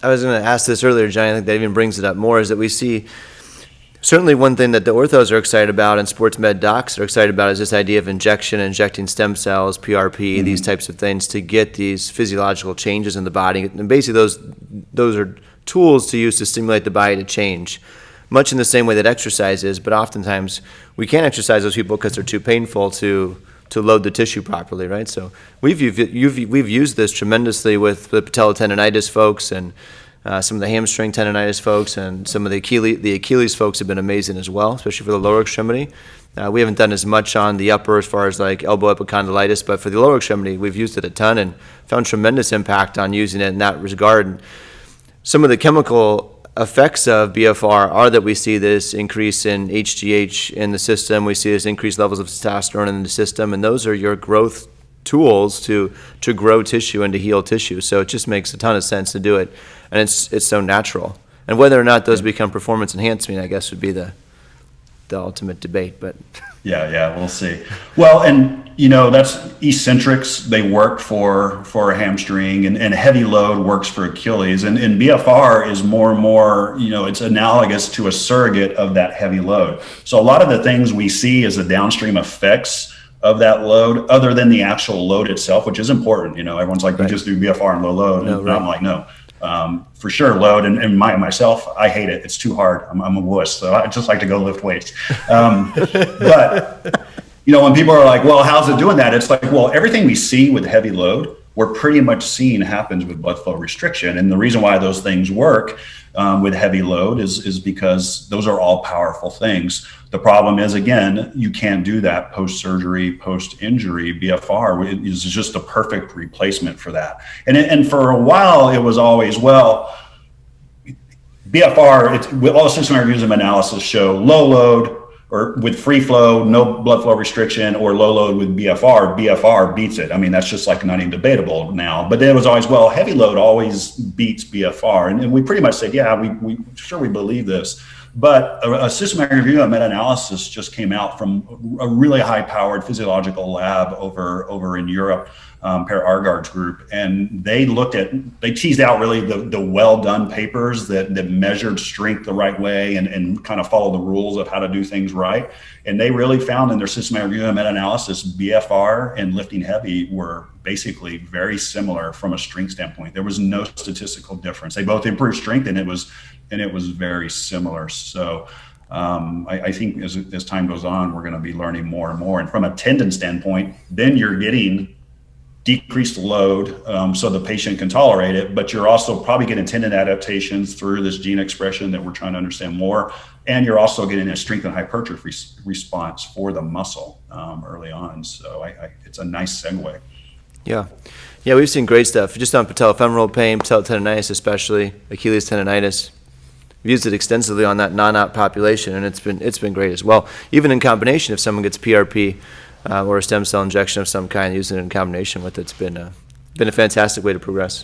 I was going to ask this earlier, Johnny, I think that even brings it up more, is that we see certainly one thing that the orthos are excited about and sports med docs are excited about is this idea of injecting stem cells, PRP, these types of things to get these physiological changes in the body. And basically those are tools to use to stimulate the body to change, much in the same way that exercise is, but oftentimes we can't exercise those people because they're too painful to load the tissue properly, right? So we've used this tremendously with the patellotendinitis folks and some of the hamstring tendinitis folks, and some of the Achilles folks have been amazing as well, especially for the lower extremity. We haven't done as much on the upper as far as like elbow epicondylitis, but for the lower extremity, we've used it a ton and found tremendous impact on using it in that regard. And some of the chemical effects of BFR are that we see this increase in HGH in the system, we see this increased levels of testosterone in the system, and those are your growth tools to grow tissue and to heal tissue. So it just makes a ton of sense to do it, and it's so natural. And whether or not those become performance enhancing, I guess, would be the ultimate debate. But yeah, we'll see. Well, and that's eccentrics. They work for a hamstring, and heavy load works for Achilles. And BFR is more and more, it's analogous to a surrogate of that heavy load. So a lot of the things we see as the downstream effects of that load, other than the actual load itself, which is important. Everyone's like, you just do BFR and low load. No, and right. I'm like, no. For sure, load, and myself, I hate it. It's too hard. I'm a wuss, so I just like to go lift weights. But when people are like, well, how's it doing that? It's like, well, everything we see with heavy load, we're pretty much seeing happens with blood flow restriction. And the reason why those things work with heavy load is because those are all powerful things. The problem is, again, you can't do that post-surgery, post-injury. BFR is just a perfect replacement for that. And for a while, it was always, well, BFR, all the systematic reviews of analysis show low load or with free flow, no blood flow restriction, or low load with BFR beats it. I mean, that's just like not even debatable now. But it was always, well, heavy load always beats BFR. And we pretty much said, yeah, we believe this. But a systematic review and meta-analysis just came out from a really high-powered physiological lab over in Europe, Per Argaard's group, and they teased out really the well-done papers that measured strength the right way and kind of follow the rules of how to do things right. And they really found in their systematic review and meta-analysis, BFR and lifting heavy were basically very similar from a strength standpoint. There was no statistical difference. They both improved strength, and it was very similar. So I think as time goes on, we're going to be learning more and more. And from a tendon standpoint, then you're getting decreased load so the patient can tolerate it, but you're also probably getting tendon adaptations through this gene expression that we're trying to understand more. And you're also getting a strength and hypertrophy response for the muscle early on. So it's a nice segue. Yeah, we've seen great stuff just on patellofemoral pain, patellotendinitis, especially Achilles tendinitis. We've used it extensively on that non-op population, and it's been great as well. Even in combination, if someone gets PRP or a stem cell injection of some kind, using it in combination with it's been a fantastic way to progress.